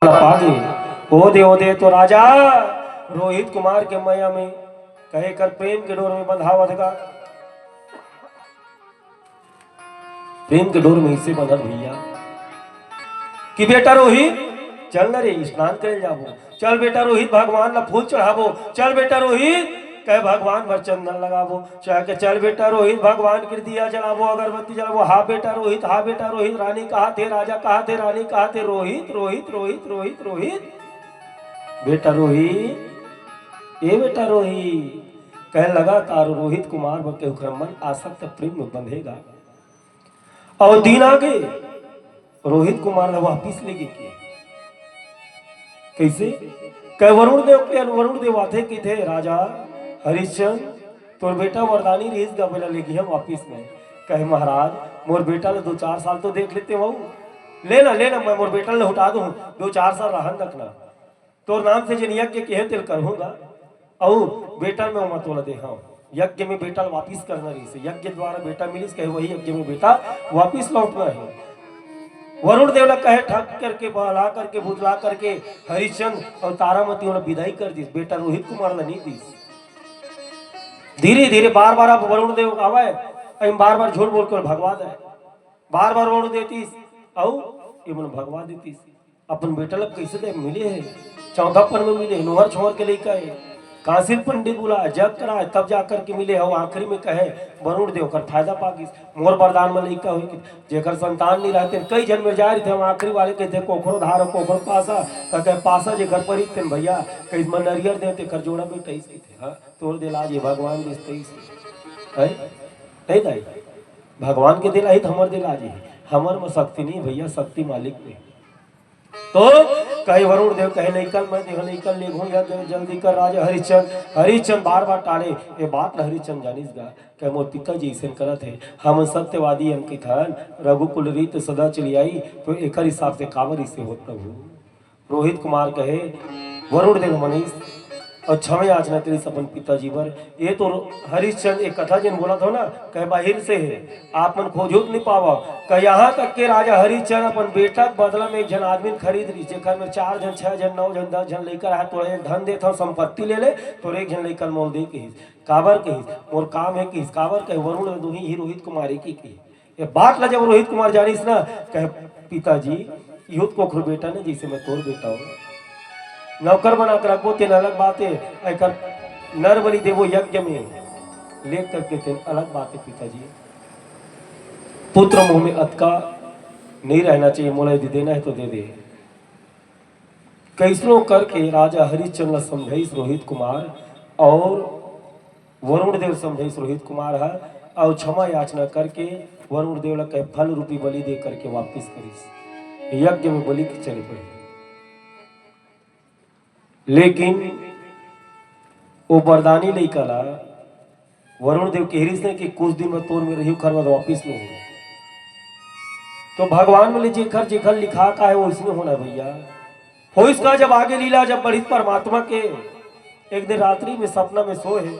पागे ओ दे तो राजा रोहित कुमार के मैया में कहे कर प्रेम के डोर में बंधावत का प्रेम के डोर में इससे बंधत भैया कि बेटा रोहित चल न रे स्नान करे जाबो, चल बेटा रोहित भगवान ला फूल चढ़ाबो, चल बेटा रोहित कहे भगवान भर चंदन लगाबो, चाहे के चल बेटा रोहित भगवान के दिया जलाबो अगरबत्ती जलाबो। हाँ बेटा रोहित, हाँ बेटा रोहित, रानी कहा थे, राजा कहा थे, रानी कहा थे, रोहित रोहित रोहित रोहित रोहित बेटा रोहित ए बेटा रोहित कह लगा तारो रोहित कुमार के मन आसक्त प्रेम में बंधेगा। और दिन आगे रोहित कुमार ने वापिस लेके किया कैसे कह वरुण देव आते की थे राजा हरिश्चंद्र तोर बेटा वरदानी रेस गबेला लेगी हम वापिस में। कहे महाराज मोर बेटा ने 2-4 साल तो देख लेते हो, लेना मैं मोर बेटा ने उठा दूं 2-4 साल रहन रखना तोर नाम से जिन यज्ञ के तिल करूंगा और बेटा में मैं तोला दे हाँ यज्ञ में बेटा वापिस करना रही से यज्ञ द्वारा बेटा मिलिस कहे वही यज्ञ में बेटा वापिस लौटना है। वरुण देव कहे ठग करके बहला करके बुझला करके हरिश्चंद्र और तारामती उन्हें विदाई कर दी, बेटा रोहित कुमार ने नहीं दी। धीरे धीरे बार बार अब वरुण देव आवे बार बार झूठ बोलकर भगवा दे, बार बार वरुण देती और ये मन भगवा देती अपन बेटा लग कैसे दे मिले है चौथापन में मिले नोहर छोड़ के लेकर आए कासिल पंडित बुला जग कराए तब जाकर के मिले हो। आखिरी में कहे वरुण देव कर फायदा पागिस मोर वरदान में लइका हुई जेकर संतान नहीं रहते कई जन्म में जा रहे थे हम आखिरी वाले कहते कोखरो धार कोखरो पासा कहे पासा जे घर पर ही थे भैया कई मन नरियर देते कर जोड़ा भी तेईस के थे हाँ तोड़ दिल आज ये भगवान दिस 23 है नहीं दाई भगवान के दिल आई हमर दिल आज हमर में शक्ति नहीं भैया शक्ति मालिक में। तो कहे वरुण देव कहे नहीं कल मैं देख नहीं कल ले घूंगा जल्दी कर राजा हरिश्चंद्र बार बार टाले ये बात हरिश्चंद्र जानिस गा कहे मोर पिताजी ऐसे करत है हम सत्यवादी अंकित हन रघुकुल रीत सदा चली आई तो एक हिसाब से कावर इससे हो प्रभु। रोहित कुमार कहे वरुण देव मनीष और क्षमा याचना तेरी अपन पिताजी पर ये तो हरिश्चंद्र एक कथा जिन बोला था ना कहे बाहिर से है आप मन खोजूत नहीं पावा कह यहाँ तक के राजा हरिश्चंद्र अपन बेटा बदला में एक जन आदमी खरीद ली जेकर में 4 जन 6 जन 9 जन 10 जन लेकर आए तो धन देता संपत्ति ले ले तो एक जन लेकर मोल दे के काबर के मोर काम है कि काबर कहे वरुण दुही ही रोहित कुमार की ये बात ला जब रोहित कुमार जानिस ना कहे पिताजी युद्ध को बेटा ने जिसे मैं तोर बेटा हूँ नौकर बना कर रखो तेन अलग बात है ऐकर नर बलि देवो यज्ञ में ले करके तेन अलग बात है पिताजी पुत्र मुंह में अतका नहीं रहना चाहिए मोला यदि देना है तो दे दे। कैसनो करके राजा हरिश्चंद्र समझाइस रोहित कुमार और वरुण देव समझाइस रोहित कुमार है और क्षमा याचना करके वरुण देव लग फल रूपी बलि दे करके वापिस करिस यज्ञ में बलि के चले पड़े। लेकिन वो वरदानी नहीं कला वरुण देव के हरीश ने कि कुछ दिन में तोर में रही खर वापिस नहीं होगा तो भगवान में जेखर लिखा का है वो इसमें होना भैया हो इसका जब आगे लीला जब बढ़ी परमात्मा के एक दिन रात्रि में सपना में सोए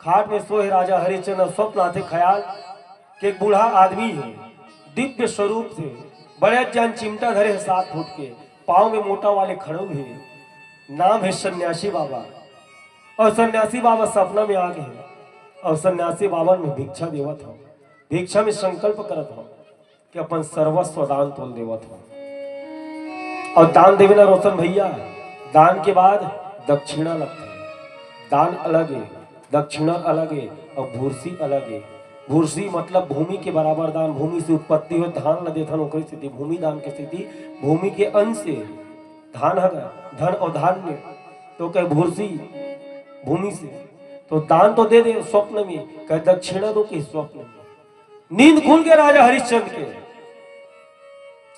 खाट में सोए राजा हरिश्चंद्र स्वप्न आते ख्याल कि एक बूढ़ा आदमी है दिव्य स्वरूप से बड़े जान चिमटा धरे 7 फुट के पाँव में मोटा वाले खड़े हुए नाम है सन्यासी बाबा और सन्यासी बाबा सपना में आ गए और सन्यासी बाबा में भिक्षा देवत हो भिक्षा में संकल्प करत हो कि अपन सर्वस्व दान तोल देवत हो और दान देवेला रोशन भैया दान के बाद दक्षिणा लगता है दान अलग है दक्षिणा अलग है और भूर्सी अलग है। भूर्सी मतलब भूमि के बराबर दान भूमि से उत्पत्ति हो धान न देथन ओकरी स्थिति भूमि दान की स्थिति भूमि के अंश से धान है धन और धान्य तो कहे भूर्सी भूमि से तो दान तो दे दे स्वप्न में कहे दक्षिणा दो कि स्वप्न में नींद खुल के राजा हरिश्चंद्र के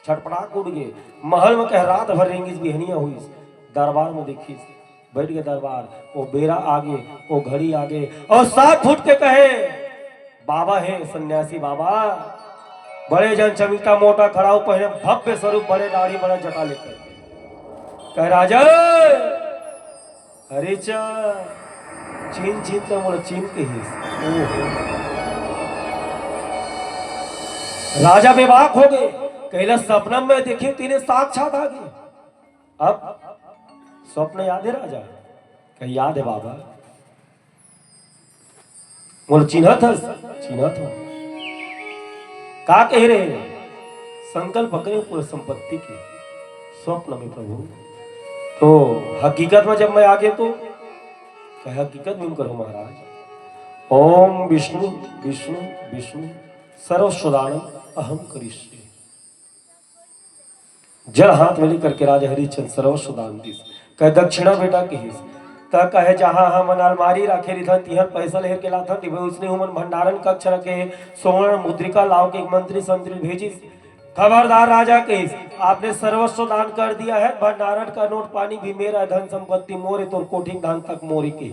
छटपटाक उड़ गए महल में कह रात भर रेंगी बिहनिया हुई दरबार में देखी बैठ गए दरबार वो बेरा आगे वो घड़ी आगे और 7 फुट के कहे बाबा है सन्यासी बाबा बड़े जन चमिता मोटा खड़ा पहने भव्य स्वरूप बड़े दाढ़ी बड़ा जटा लेकर कह राजा अरे चीन तो बोला चीन के ही राजा बेबाक हो गए कहला सपना में देखे तीन साक्षात आ गए अब स्वप्न याद है राजा? कहीं याद है बाबा? मोर चिन्ह था, चिन्ह था। का कह रहे हैं? संकल्प करें पूरे संपत्ति के स्वप्न में प्रभु। तो हकीकत में जब मैं आ गया तो क्या हकीकत में करो महाराज? ओम विष्णु विष्णु विष्णु सर्वस्वदानम अहम करिष्ये। जल हाथ में लेकर के राजा हरिश्चंद्र सर्वस्वदान दिस कह दक्षिणा बेटा के हिस त कहे जहां हम अलमारी रखे रही था तिहर पैसा लेकर के लाथा दिवे उसने हमन भंडारण कक्ष रखे स्वर्ण मुद्रिका लाओ के मंत्री संतरी भेजी। खबरदार राजा के आपने सर्वस्व दान कर दिया है, भंडारण का नोट पानी भी मेरा, धन संपत्ति मोरे, तो कोठिन धान तक मोरे के।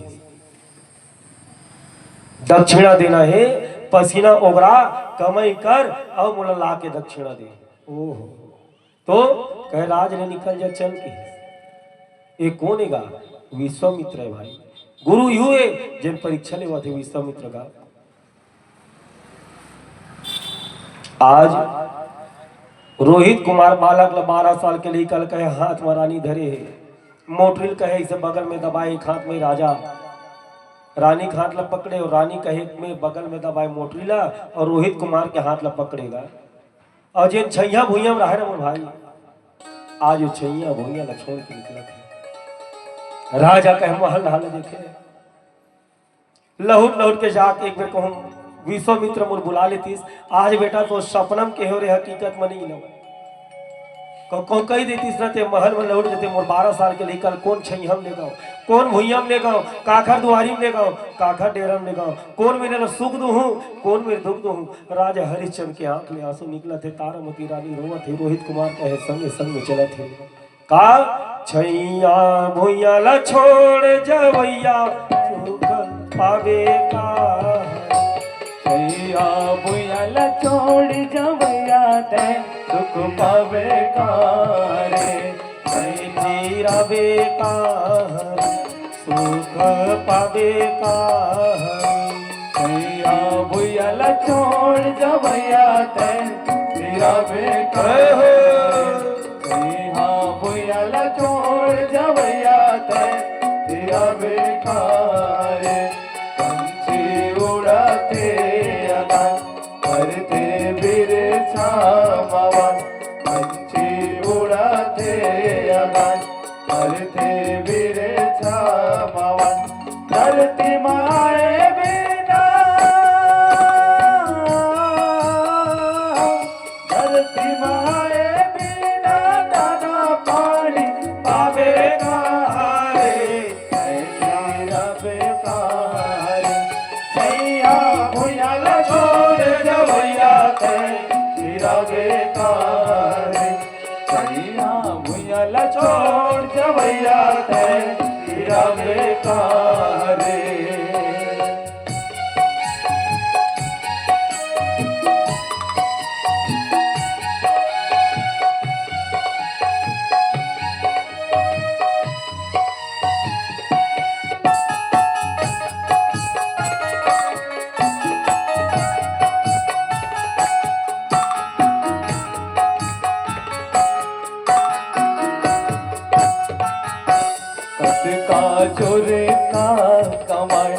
दक्षिणा देना है, पसीना ओगरा कमाई कर और मोला ला के दक्षिणा दे। ओह तो कह राज ने निकल जा चल के। ये कौन है? विश्वामित्र है भाई, गुरु यू है जिन परीक्षा ले थे विश्वामित्र का। आज रोहित कुमार बालक 12 साल के लिए कल कहे हाथ में रानी धरे है, मोटरिल कहे इसे बगल में दबाए, हाथ में राजा रानी के हाथ ला पकड़े और रानी कहे में बगल में दबाए मोटरिला और रोहित कुमार के हाथ ला पकड़ेगा। और जिन छैया भूइया में रहे ना भाई, आज वो छैया भूइया ला छोड़ के निकला था। राजा कहे महल हाल देखे लहुट लहुट के जाके एक बार कहूँ विश्वामित्र मोर बुला लेतीस, आज बेटा तो सपनम के हो रे हकीकत में नहीं लगा कौन कही देतीस रहते महल में लौट जाते। मोर 12 साल के लेकर कौन छैहम ले गाओ, कौन भुइयम ले गाओ, काखर दुआरी में ले गाओ, काखर डेरम ले गाओ, कौन मेरे सुख दूँ कौन मेरे दुख दूँ। राजा हरिश्चंद्र के आंख में आंसू निकला थे, तारामती रानी रोवत थे, रोहित कुमार कहे संग संग में चला थे। का छैया भुइया ला छोड़ जवैया सुख पावे का, छैया भुइया ला छोड़ जवैया ते सुख पावे का रे, रवे का सुख पावे का। छैया भुइया ला छोड़ जवैया ते रवे का, छैया भुइया ला छोड़ जवैया ते रवे का रे। पंछी उड़ाते आकाश करते वीर छावा, पंछी उड़ाते आकाश करते वीर छावा। धरती माए बिना, धरती माए बिना दाना पानी पावे का रे, ऐसी रवे का रे। छैया भुइया ला छोड़ जवैया ते रवे का रे, छैया भुइया ला छोड़ जवैया ते रवे का रे। का चोरे का कमाए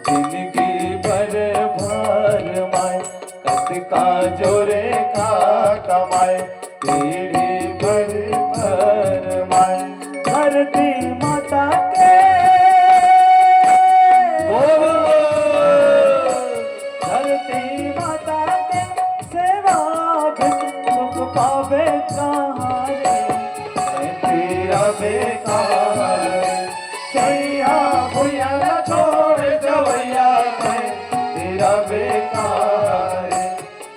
जिंदगी भर भर माए, कस का जोरे का कमाए पीढ़ी भर भर माए। धरती माता के, धरती माता के सेवा बिन सुख पावे कहाँ रे, तेरा बेकार। छैया भुइया ला छोड़ जवैया ते तेरा बेकार,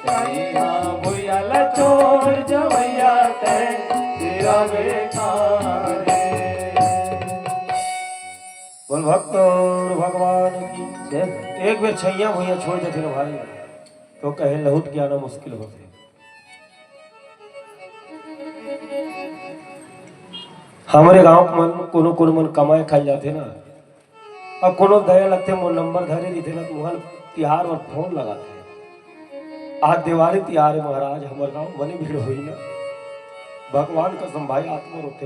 छैया भुइया ला छोड़ जवैया ते तेरा बेकार। बोल भक्त और भगवान की जय। एक बार छैया भुइया छोड़ देते ना भाई तो कहे लहुट के आना मुश्किल होते। हमारे गांव मन कोनो कोनो मन कमाए खाई जाते ना, अब कोनो दया लगते मोर नंबर धरे नहीं थे ना तो वहाँ तिहार और फोन लगाते। आज दिवाली तिहार है महाराज, हमारे गांव बने भीड़ हुई ना, भगवान कसम भाई आत्मा रोते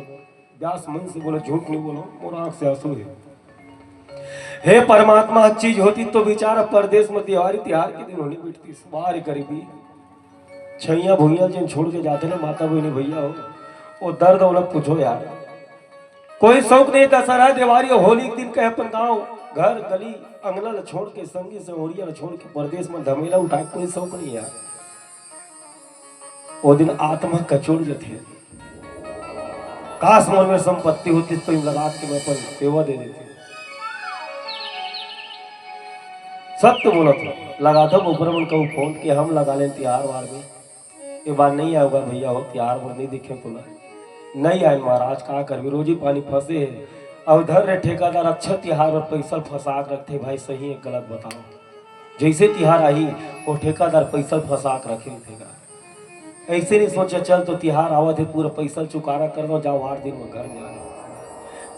व्यास मन से बोलो, झूठ नहीं बोलो, मोर आंख से आंसू है। हे परमात्मा, चीज होती तो बेचारा परदेश में त्योहारी त्योहार के दिन होनी बिटती। बाहर गरीबी छैया भूइया जिन छोड़ के जाते ना माता बहनी भैया हो, वो दर्द वाला पूछो यार। कोई शौक नहीं, दशहरा दिवाली होली के दिन कहे अपन गाँव घर गली अंगना ल छोड़ के संगी से ओरिया ल छोड़ के परदेश में धमेला उठाए, कोई शौक नहीं यार। वो दिन आत्मा कचोड़ जाते। काश मोर में संपत्ति होती तो इन लगा के मैं अपन सेवा दे देते। सत्य बोला था, लगा था ऊपर मन कहूँ फोन के हम लगा लें त्योहार वार में। ये बार नहीं आएगा भैया हो, त्योहार वो नहीं दिखे तो नहीं आए महाराज, का कर भी रोजी पानी फंसे है। और उधर रे ठेकादार अच्छा त्योहार और पैसा फंसा के रखते भाई, सही है गलत बताओ। जैसे त्योहार आई वो ठेकादार पैसा फंसा के रखे ठेका, ऐसे नहीं सोचा चल तो त्योहार आवा थे पूरा पैसा चुकारा कर दो, जाओ 8 दिन में घर में आ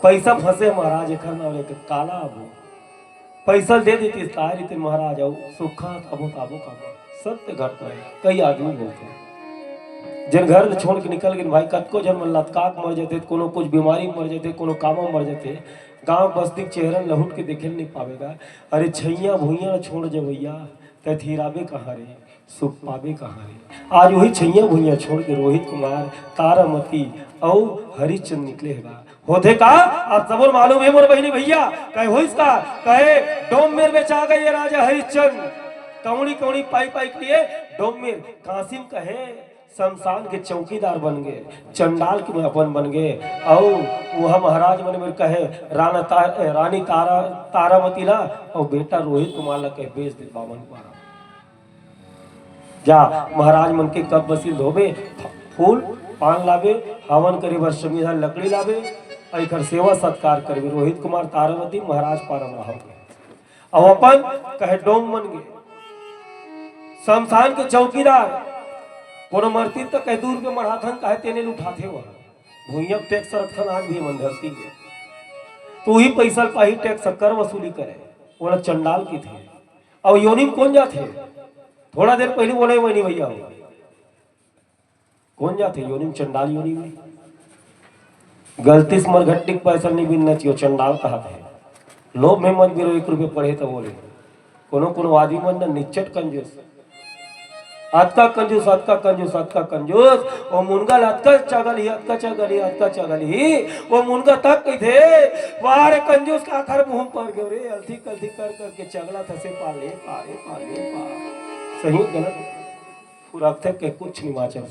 पैसा फंसे महाराज। एक काला अब पैसा दे देती तारी थे महाराज, आओ सुखा ताबो ताबो काबो। सत्य घटना है, कई आदमी बोलते हैं जिन घर छोड़ के निकल गए भाई, कतको जन लतकाक मर जाते, कोनो कुछ बीमारी मर जाते, कोनो कामों मर जाते, गांव बस्ती चेहरन लहुट के देखे नहीं पावेगा। अरे छैया भूइया छोड़ जवैया तथीराबे कहाँ रे, सुख पावे कहाँ रे। आज वही छैया भूइया छोड़ के रोहित कुमार, तारामती और हरिश्चंद्र निकले है। होते का आप सबको मालूम है मोर बहनी भैया, कहे हो इसका कहे डोममेर में चा गए राजा हरिश्चंद्र, कौड़ी कौड़ी पाई पाई के लिए डोममेर कासिम कहे शमशान के चौकीदार बन गए, चंडाल के अपन बन गए। और वह महाराज मन में कहे रानी तारामती ला और बेटा रोहित कुमार ला कहे बेच दे बावन पारा। जा महाराज मन के कब बसी धोबे, फूल पान लावे, हवन करे वर्षमिधा लकड़ी लावे, अखर सेवा सत्कार करे। रोहित कुमार तारामती महाराज पारम रहोगे। अब अपन कहे डोम बन गए, शमशान के चौकीदार। कोनो मरती तो कह दूर पे मढ़ाथन कहे तेने उठाते वह भूइया टैक्स रखन आज भी मन धरती के, तो ही पैसा पाही टैक्स कर वसूली करे। बोला चंडाल की थे और योनि में कौन जाते, थोड़ा देर पहले बोले वही भैया हो कौन जाते योनि में, चंडाल योनि में। गलती से मरघट्टी पैसा नहीं बिनना चाहिए, चंडाल कहा थे। लोभ में मत बिरो 1 रुपये पढ़े तो बोले कोनो कोनो आदमी मन न निच्चट कंजूस, अतका कंजूस अतका कंजूस अतका कंजूस। वो मुनगा अतका चगली अतका चगली अतका चगली, वो मुनगा तक कही थे वारे कंजूस का आखर मुंह पर गयो रे, अलथी कलथी कर करके चगला था से पाले पाले पाले पा। सही गलत पूरा थे के कुछ नहीं वाचा,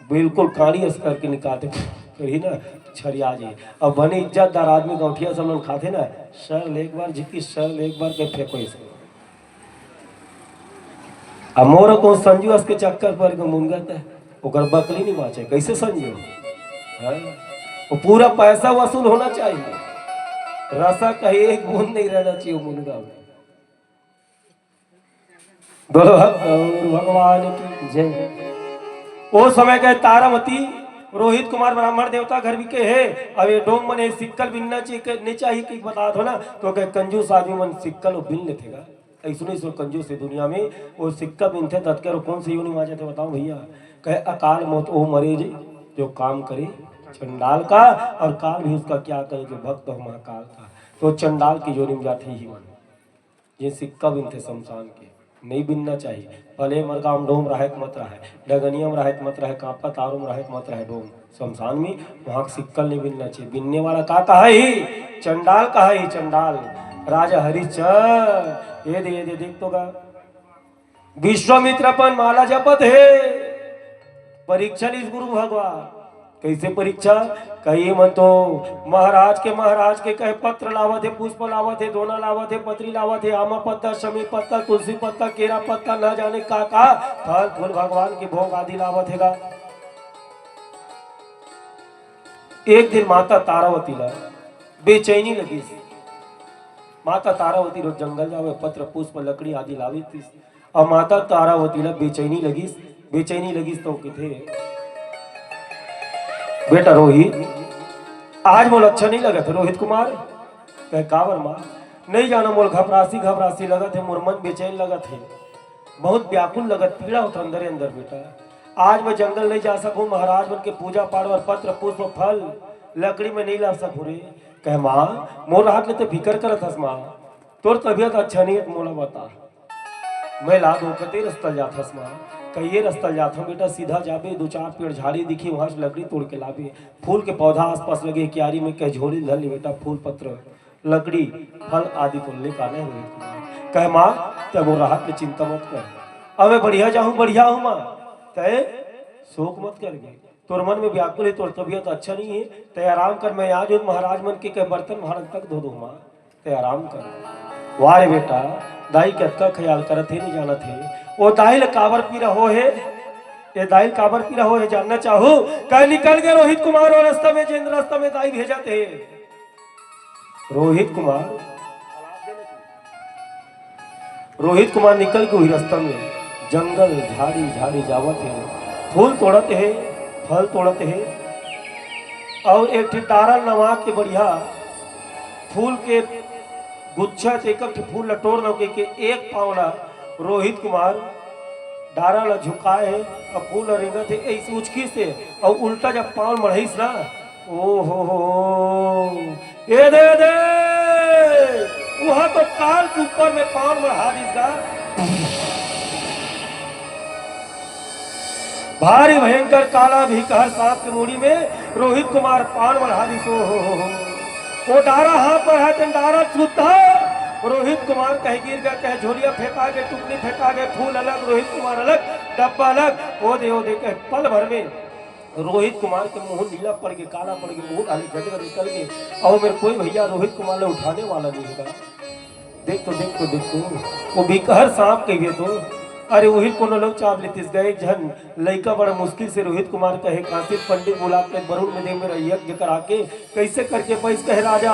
बिल्कुल काड़ी अस करके निकालते कही ना छरिया जी। अब बने इज्जतदार आदमी गौठिया सब लोग खाते ना, सर एक बार झिकी सर एक बार के फेंको इसको। अब मोर को संजू अस के चक्कर पर मुंगत है, ओकर बकली नहीं बाचे कैसे संजू है? वो पूरा पैसा वसूल होना चाहिए, रसा का एक बूंद नहीं रहना चाहिए मुनगा में। बोलो भगवान की जय। वो समय के तारामती रोहित कुमार ब्राह्मण देवता घर भी के है। अब ये डोम मने सिक्कल बिनना चाहिए नहीं चाहिए कि बता दो ना, तो कहे कंजूस आदमी मन सिक्कल बिन लेतेगा। ऐसो सो कंजूस है दुनिया में, वो सिक्का बिनते तत्कर कौन से योनि आ जाते बताओ भैया। कहे अकाल मौत वो मरे जो काम करे चंडाल का, और काल भी उसका क्या करे जो भक्त हो महाकाल का। तो चंडाल की योनि में जाते ही मन ये सिक्का बिनते शमशान के नहीं बिनना चाहिए। भले मरगाम डोम रहत मत रहे, डगनियम रहत मत रहे, कापा तारुम रहत मत रहे, डोम शमशान में वहां सिक्कल नहीं बिनना चाहिए। बिनने वाला का कहा ही चंडाल कहा ही चंडाल राजा हरिश्चंद्र। ये दे देख तो गा विश्वामित्र अपन माला जपत है, परीक्षा ली गुरु भगवान। कैसे परीक्षा कही मन तो महाराज के कहे पत्र लावत है, पुष्प लावत है, दोना लावत है, पत्री लावत है, आमा पत्ता, शमी पत्ता, तुलसी पत्ता, केरा पत्ता, न जाने का फल फूल भगवान के भोग आदि लावत है। एक दिन माता तारावती ला बेचैनी लगी। माता तारावती रोज जंगल जावे, पत्र पुष्प लकड़ी आदि लावी थी। और माता तारावती ला बेचैनी लगी तो किथे बेटा रोहित आज मोल अच्छा नहीं लगा था। रोहित कुमार कहे कावर माँ नहीं जाना, मोल घबरासी लगत है, मोर मन बेचैन लगत है, बहुत व्याकुल लगत, पीड़ा होता अंदर अंदर। बेटा आज मैं जंगल नहीं जा सकूं, महाराज बन के पूजा पाठ और पत्र पुष्प फल लकड़ी में नहीं ला सकू रे। कह माँ मोर हाथ ले तो फिकर करत हस माँ, तोर तबीयत अच्छा नहीं है मोला बता। मैं ला दो कते रस्तल जात हस माँ। कहिए रस्तल जात हम बेटा, सीधा जाबे, दो चार पेड़ झाड़ी दिखी वहां से लकड़ी तोड़ के लाबे, फूल के पौधा आसपास लगे क्यारी में कह झोली धर ली बेटा, फूल पत्र लकड़ी फल आदि तो ले का नहीं हुए। कह माँ तब वो राहत में चिंता मत कर, अब मैं बढ़िया जाऊँ बढ़िया हूँ माँ, तय शोक मत कर गए। तोर मन में व्याकुल है, तोर तबीयत अच्छा नहीं है, तय आराम कर। मैं आज महाराज मन के कह बर्तन भारत तक धो दो माँ, तय आराम कर। वारे बेटा दाई कतका ख्याल करत है नहीं जानत है। वो दाइल काबर पी रहो है, ये दाइल काबर पी रहो है जानना चाहू। कल निकल गए रोहित कुमार और रास्ता में जिन रास्ता में दाई भेजा थे। रोहित कुमार निकल के वही रास्ता में जंगल झाड़ी झाड़ी जावत है, फूल तोड़त है, फल तोड़त है, और एक ठिटारा नवा के बढ़िया फूल के गुच्छा से एक फूल लटोर न के एक पावला रोहित कुमार डारा ला झुकाए है और फूल रेंगत है ऐसी उचकी से, और उल्टा जब पाँव मढ़ीस ना, ओ हो ये दे वहां तो काल के ऊपर में पाँव मढ़ा दीसगा। भारी भयंकर काला भी कहर सांप के मुड़ी में रोहित कुमार पान मढ़ा दीसो। हो वो डारा हाथ पर है, डारा छूता रोहित कुमार कह गिर गया, कह झोलिया फेंका गए, टुकनी फेंका गए, फूल अलग, रोहित कुमार अलग, डब्बा अलग। ओ दे कह पल भर में रोहित कुमार के मुंह नीला पड़ के काला पड़ के मुंह डाली गजगर निकल गए, और मेरे कोई भैया रोहित कुमार ने उठाने वाला नहीं होगा। देख तो वो बिकहर सांप कहिए तो, अरे वही कोनो लोग चाप लेतीस गए जन लड़का बड़ा मुश्किल से रोहित कुमार कहे काशी पंडित बुला के वरुण में दे मेरा यज्ञ करा के कैसे करके पैस कहे राजा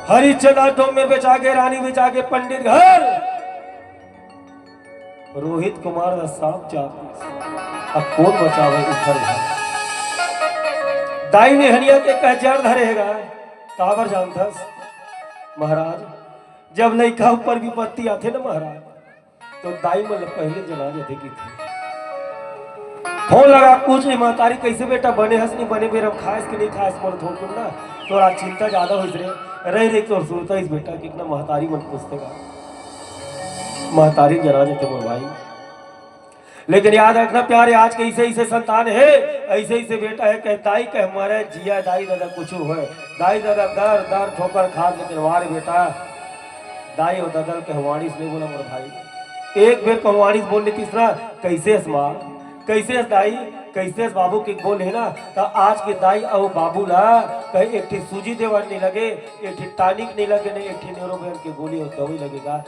हरिश्चंद्र में बेचा के रानी बेचा के पंडित घर। रोहित कुमार का सांप चाप अब कौन बचावे उधर दाई ने हनिया के कह जड़ धरेगा काबर जानथस महाराज, जब लड़का ऊपर भी पत्ती आते ना महाराज, तो दाई मन पहले जना जाते की थी। फोन लगा पूछ रही महतारी कैसे बेटा बने हंस नहीं बने बेरम खास कि नहीं खास मोर थोड़ ना, तो चिंता ज्यादा हो रही तो सुनता इस बेटा कितना महतारी मन पूछते का महतारी जना जाते मोर भाई। लेकिन याद रखना प्यारे आज के ऐसे ऐसे संतान है, ऐसे ऐसे बेटा है कह दाई कह मरे जिया दाई दादा कुछ हो दाई दादा दर दर ठोकर खा लेकिन वारे बेटा दाई और ददल कहवाणीस नहीं बोला मोर भाई। एक बेर कहवाणीस बोल ली तीसरा कैसे माँ कैसे दाई कैसे बाबू के बोल है ना, तो आज के दाई और बाबू ला कहीं एक सूजी देवर नहीं लगे, एक टानिक नहीं लगे, नहीं एक न्यूरोबेन की गोली और दवाई लगेगा।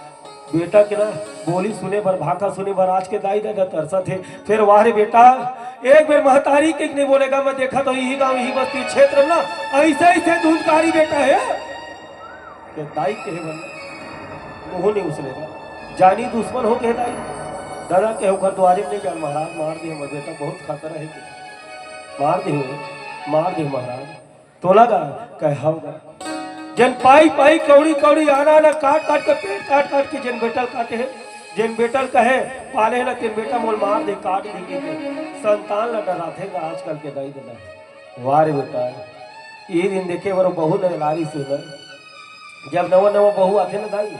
बेटा के ना बोली सुने भर भाका सुने भर आज के दाई दादा तरसा थे। फिर वाह बेटा एक बेर महतारी के नहीं बोलेगा, मैं देखा तो यही गांव यही बस्ती क्षेत्र ना ऐसे ऐसे दूधकारी बेटा है कि दाई के मुंह नहीं उसलेगा, जानी दुश्मन हो के दाई दादा के होकर द्वारे में नहीं जान महाराज मार दे हमर बेटा बहुत खतरा है, मार दे महाराज तो लगा कह होगा जन पाई पाई कौड़ी कौड़ी आना ना काट काट के पेट काट काट के जन बेटल काटे है, जन बेटल कहे पाले है ना तेन बेटा मोल मार दे काट दी के संतान ला डराथेगा आजकल के दाई दादा। वारे बेटा ये दिन देखे बरो बहू ने लारी सुंदर, जब नवा नवा बहू आते ना दाई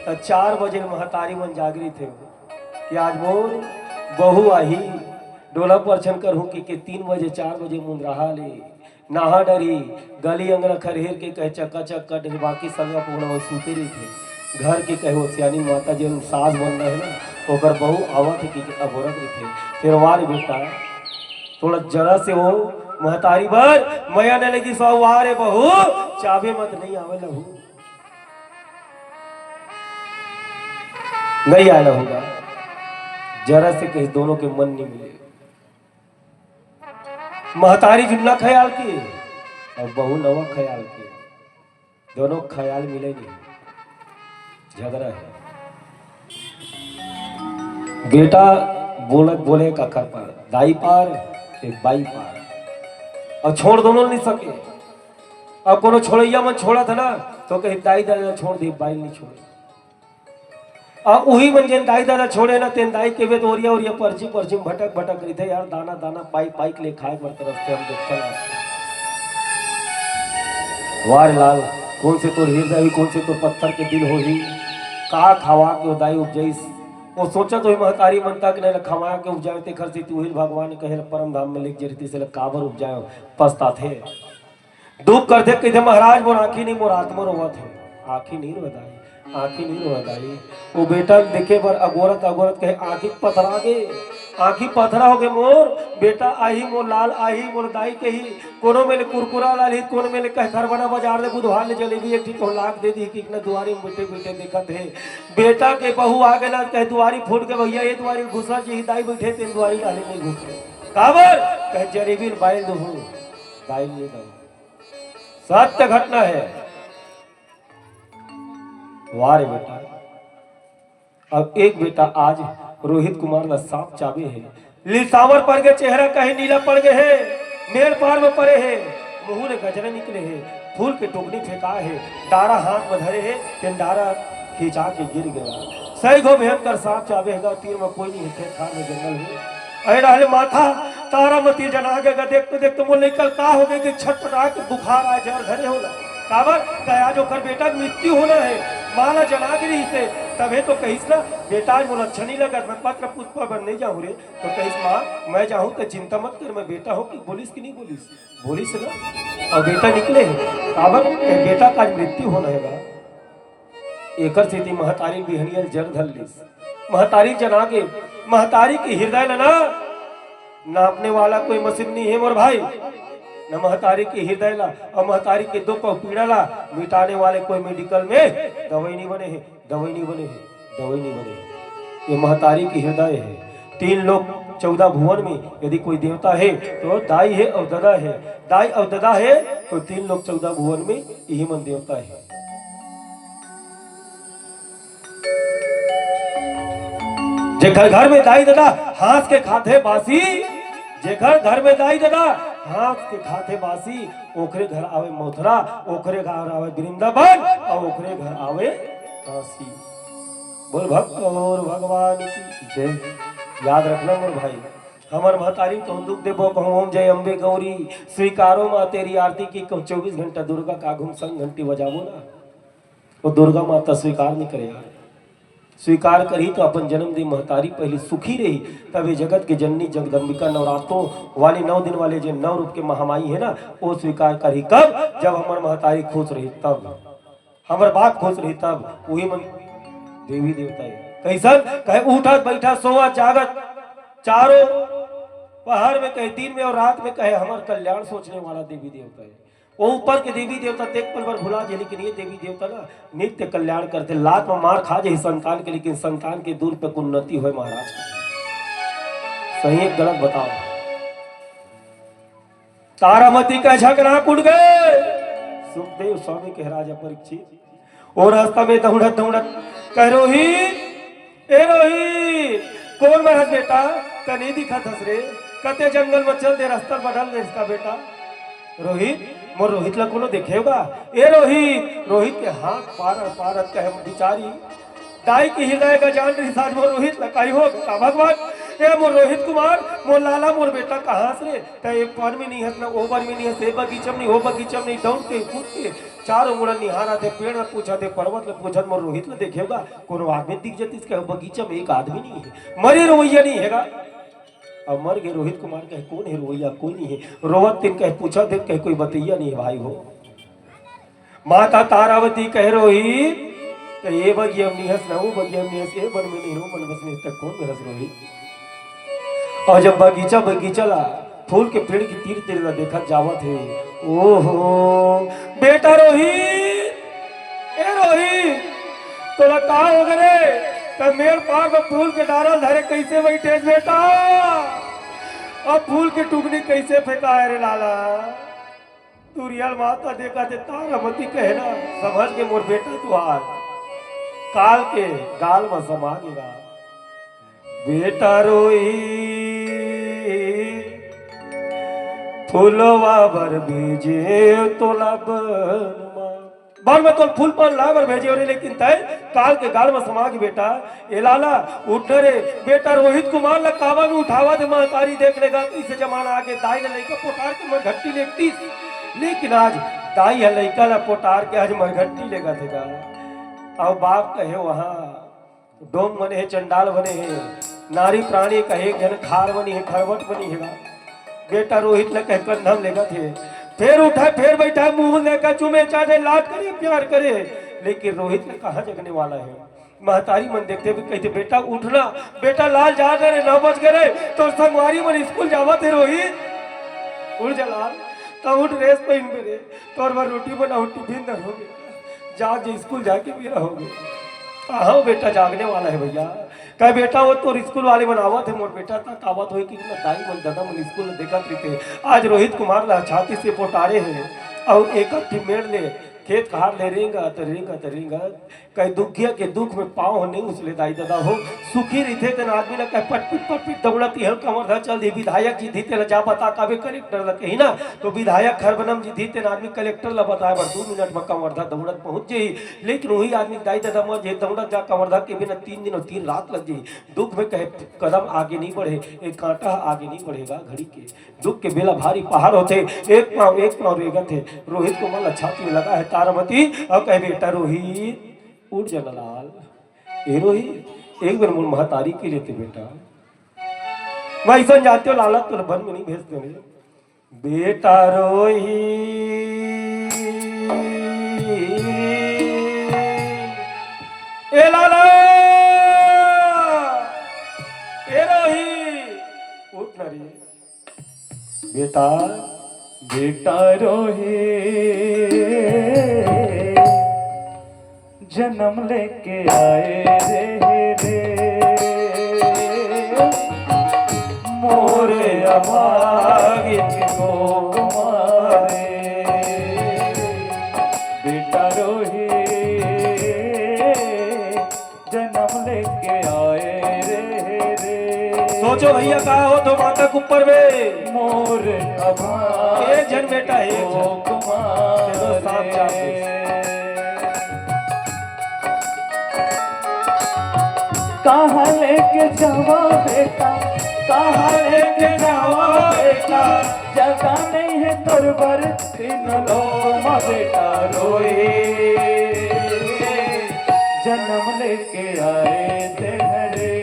तो 4 बजे महतारी मन जागरी थे कि आज मोर बहू आही डोला पर छन कर हूँ कि 3 बजे 4 बजे मुंदराहा ले नहा डरी गली अंगना खरहेर के कहे चक्का चक्का डरी बाकी संगा पूर्ण वो सूते रही थे घर के कहे वो सियानी माता जी सास बन रहे ना होकर बहू आवत है कि अभोरत रही थे। फिर वार बेटा थोड़ा जरा से वो महतारी भर मैया ने लगी सौ वारे बहू चाबे मत नहीं आवे लहू नहीं आया होगा, जरा से कहीं दोनों के मन नहीं मिले। महतारी जुमला ख्याल किए और बहू नवा ख्याल किए, दोनों ख्याल मिले नहीं, झगड़ा है। बेटा बोले का कर पार दाई पार के बाई पार और छोड़ दोनों नहीं सके। अब कोनो छोड़ैया मन छोड़ा था ना तो कहीं दाई दादा छोड़ दी बाई नहीं छोड़े, और वही मन जेन दाई दादा छोड़े ना तेन दाई के वेद ओरिया पर्ची पर्ची भटक भटक रही थे यार दाना दाना पाई पाई के लिए खाए पर तरफ से हम देख वार लाल कौन से तोर हृदय हुई, कौन से तोर पत्थर के दिल हो ही, का खावा के उदाई उपजैस। वो सोचा तो महतारी मनता के नहीं खवा के उपजाए ते खर से तू ही भगवान कहे परम धाम में लिख जरती से काबर उपजाए पछता थे। दुख कर दे कहते महाराज मोर आँखी नहीं मोर आत्मा रोवा थे, आँखी नहीं रोदाई, आँखी नहीं रोदाई। वो बेटा देखे पर अगोरत अगोरत कहे आँखी पथरा गे, आँखी पथरा हो गए मोर बेटा आई मोर लाल आई मोर दाई कही। कोनो में कुरकुरा लाली, कोनो में कह घर बना बाजार ले बुधवार ले जलेबी एक ठीक लाख दे दी कि न दुआरी में बेटे बेटे देखत है। बेटा के बहू आ गए ना कहे दुआरी फूट के भैया ये दुआरी घुसा जी दाई बैठे तेन दुआरी डाले नहीं घुसे काबर कहे जलेबी बाइल दो दाई नहीं दो। सत्य घटना है। वाह रे बेटा। अब एक बेटा आज रोहित कुमार का सांप चाबे है, लिसावर पड़ गए चेहरा कहे नीला पड़ गए है, मेल पार में पड़े है, मुंह ने गजरे निकले है, फूल के टुकड़ी फेंका है, डारा हाथ में धरे है, तेन डारा खींचा के गिर गया। सही गो भयंकर सांप चाबे है, तीर में कोई नहीं है, खेत खार में जंगल है। अरे रहले माथा तारा मती जना के देखते देखते वो निकल का हो गए कि छटपटा के बुखार आ जर घरे होला काबर कया जो कर बेटा मृत्यु होना है माला जना के रही से तबे तो कहिस ना बेटा आज मोला अच्छा नहीं लगा मैं पत्र पुष्प बन नहीं जाऊँ रे तो कहिस माँ मैं जाऊँ तो चिंता मत कर मैं बेटा हो कि बोलिस कि नहीं बोलिस बोलिस ना और बेटा निकले है काबर बेटा का मृत्यु होना है। एकर स्थिति महतारी बिहनियल जर धर लिस महतारी जना के महतारी के हृदय ना नापने वाला कोई मशीन नहीं है मोर भाई न महतारी के हृदय ला और महतारी के दुख और पीड़ा ला मिटाने वाले कोई मेडिकल में दवाई नहीं बने हैं दवाई नहीं बने हैं दवाई नहीं बने हैं। ये महतारी की हृदय है। 3 लोग 14 भुवन में यदि कोई देवता है तो दाई है और ददा है, दाई और ददा है तो 3 लोग 14 भुवन में यही मन देवता है। जेकर घर में दाई दादा हाथ के खाते बासी जेकर घर में दाई दादा हाथ के खाते बासी ओकरे घर आवे मथुरा ओकरे घर आवे वृंदावन और ओकरे घर आवे काशी। बोल भक्त और भगवान की जय। याद रखना मोर भाई हमर महतारी तो दुख देबो कहूँ ओम जय अम्बे गौरी स्वीकारो माँ तेरी आरती की कहूँ 24 घंटा दुर्गा का घूम संग घंटी बजाबो ना वो दुर्गा माता स्वीकार नहीं करे यार स्वीकार करी तो अपन जन्म दी महतारी पहली सुखी रही तब ये जगत के जननी जगदम्बिका नवरात्रों वाली 9 दिन वाले जो 9 रूप के महामाई है ना वो स्वीकार करी कब जब हमार महतारी खुश रही तब हमार बाप खुश रही तब वही मन देवी देवता है कैसन कहे उठत बैठा सोवा जागत चारों पहर में कहे दिन में और रात में कहे हमार कल्याण सोचने वाला देवी देवता है। वो ऊपर के देवी देवता तेग पल भर भुला जाए लेकिन ये देवी देवता ना नित्य कल्याण करते लात में मार खा जाए संतान के लेकिन संतान के दूर पे उन्नति हो महाराज सही एक गलत बताओ। तारामती का झगड़ा कुट गए सुखदेव स्वामी के राजा परीक्षित और रास्ता में दौड़त दौड़त कह रोहित ए रोहित कौन मरस बेटा कनी दिखा थस रे कते जंगल में चल दे रास्ता बढ़ल दे इसका बेटा रोहित मोर रोहित ला कोनो देखेगा ए रोहित रोहित के हाथ पारत कहे बिचारी दाई की हृदय का जान रही साज मोर रोहित ला काई हो का भगवान ए मोर रोहित कुमार मोर लाला मोर बेटा कहां से त एक पर में नहीं है ना ओवर में नहीं है से बगीचम नहीं हो बगीचम नहीं दौड़ के कूद के चारों मुड़ा निहारा थे पेड़ में पूछा थे पर्वत में पूछा मोर रोहित ला देखेगा कोनो आदमी दिख जती इसके बगीचा में एक आदमी नहीं है मरे रोइया नहीं हैगा अब मर गए रोहित कुमार कहे कौन है रोइया कोई नहीं है रोवत दिन कहे पूछा दिन कहे कोई बतैया नहीं है भाई हो। माता तारावती कह रोहित तो ये बगिया निहस ना वो बगिया निहस ये बन में नहीं हो मन बसने तक कौन मेरस रोहित। और जब बगीचा बगीचा ला फूल के पेड़ की तीर तीर देखा जावत है ओहो बेटा रोहित ए रोहित तोला का हो गए तो मेरे पास में फूल के डारा धरे कैसे बैठे बेटा अब फूल की टुकड़ी कैसे फेंका है रे लाला तू रियल माता देखा थे तारामती कहे ना समझ के मोर बेटा तू आज काल के गाल में समा गिरा बेटा रोई फूलवा भर भेजे तोला बाल में तो फूल पर लावर भेजे और लेकिन तय काल के गाल में समा के बेटा ए लाला उठ रे बेटा रोहित कुमार ला कावा में उठावा दे महतारी देख लेगा इसे जमाना आगे दाई ने लेकर पोटार के मर घट्टी लेती लेकिन आज दाई है लड़का ला पोटार के आज मरघट्टी लेगा थे का और बाप कहे वहाँ डोम बने है चंडाल बने है नारी प्राणी कहे जन खार बनी है खरवट बनी है बेटा रोहित ने कह कंधम लेगा थे फिर उठा फिर बैठा मुंह लेकर चुमे चाटे लाड करे प्यार करे लेकिन रोहित ने कहा जगने वाला है महतारी मन देखते भी कहते बेटा उठना बेटा लाल जा रहे 9 बज गए तो संगवारी मन स्कूल जावा थे रोहित उठ जा लाल तो उठ रेस पहन मेरे तोर बार रोटी बनाओ टिफिन दर हो गया जाग जे स्कूल जाके भी रहोगे हाँ बेटा जागने वाला है भैया कह बेटा वो तो स्कूल वाले बनावत है मोर बेटा तक आवत हो कि दाई मन दादा मन स्कूल देखा थे आज रोहित कुमार ला छाती से पोटारे हैं और एक मेड़ ले खेत कहार ले रेंगा कहीं दुखिया के दुख में पाँव नहीं उसले दाई दादा हो सुखी रही थे आदमी ने कह पट दौड़ती हल कमर धर चल दी विधायक जी धीते जा बता काबे कलेक्टर ला कही ना तो विधायक खरबनम जी धीते आदमी कलेक्टर ला बताए बर 2 मिनट में कमर धर दौड़त पहुंच जाई लेकिन वही आदमी दाई दादा मर जे दौड़त जा कमर धर के बिना 3 दिन और 3 रात लग जाई दुख में कहे कदम आगे नहीं बढ़े एक कांटा आगे नहीं बढ़ेगा घड़ी के दुख के बेला भारी पहाड़ होते एक पाँव रेगा थे रोहित को मन छाती में लगा है तारामती और कहे बेटा रोहित उठ जाना लाल ए रोहित एक बार मुझ महतारी के लिए थे बेटा मैं ऐसा जाते हो लाला तो बन में नहीं भेजते मेरे बेटा रोहित ए लाला ए रोहित उठ ना रे बेटा बेटा रोहित जन्म लेके आए रे मोरे अभागित को मारे बेटा रोहित जन्म लेके आए रे सोचो भैया कहा हो तो माता के ऊपर में मोर अभागित एक जन बेटा एक जन कुमार कहाँ लेके जावा बेटा कहाँ लेके जावा बेटा जगह नहीं है तोर बर तीन लोग माँ बेटा रोए जन्म लेके आए थे घरे